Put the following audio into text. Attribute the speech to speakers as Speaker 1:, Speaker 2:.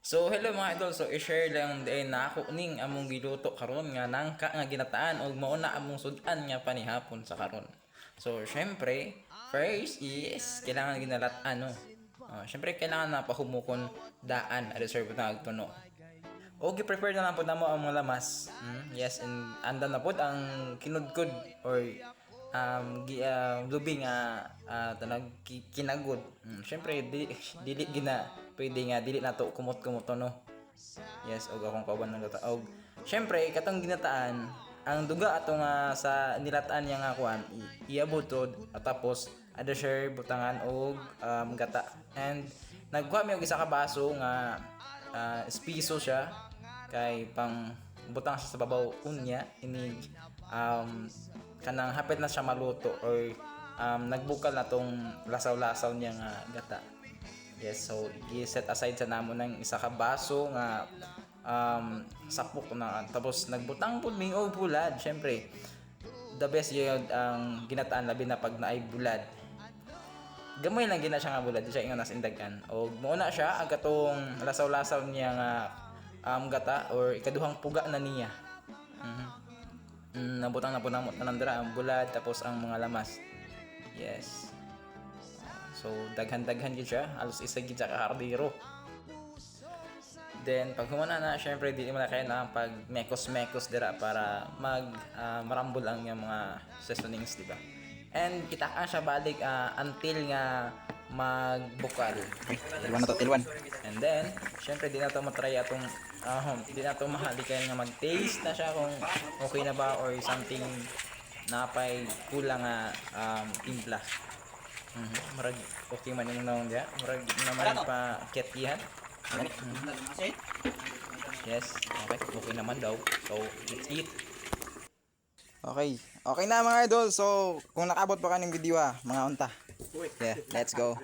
Speaker 1: So hello mga idol, so i-share lang din na ako ning among giluto karon nga nangka nga ginataan og mao na among sudan nga panihapon sa karon. So syempre, first is kailangan ginalat ano. Syempre kailangan na pahumukon daan reserve na agtuno. O gi-prepare na lang po namo ang mga lamas. Yes, and andan na po ang kinudkod or lubi nga tanag kinagod. Syempre dili gina pwede nga dili nato kumot-kumot no. Yes, og akong kauban ng luta. Og syempre katong ginataan ang duga ato nga sa nilataan niya nga kuan iabutod at tapos ada share butangan og gata. And nagkuha mi og isa ka baso nga espiso siya kay pang butang siya sa babaw unya ini kanang hapit na siya maluto or nagbukal na tong lasaw-lasaw niya nga gata. Yes, so i-set aside sa namo ng isa ka baso nga sapok na tapos nagbutang pud mi og bulad. Syempre the best yun ang ginataan labi na pag naay bulad. Gamay lang gina siya nga bulad di siya ingon nas indagan og mao na siya ang katong lasaw-lasaw niya nga gata or ikaduhang puga na niya. Nabutang na po namot na nandara ang bulad tapos ang mga lamas. Yes. So daghan-daghan gid siya, alos isa gid sa kardiro. Then pag humana na syempre di mo na kaya na pag mekos-mekos dira para marambol ang yung mga seasonings, di ba? And kita ka siya balik until nga magbukal.
Speaker 2: Tilwan na to, tilwan.
Speaker 1: And then, syempre di na to matry atong di na to mahalikan nga mag-taste na siya kung okay na ba or something napay kulang nga timpla. Marag okay man yung naon dia. Marag naman pa kiat-kihan. Yes, okay. Okay naman daw. So, let's eat.
Speaker 2: Okay. Okay na mga idol. So, kung nakabot pa ka ng video mga unta. Yeah, let's go.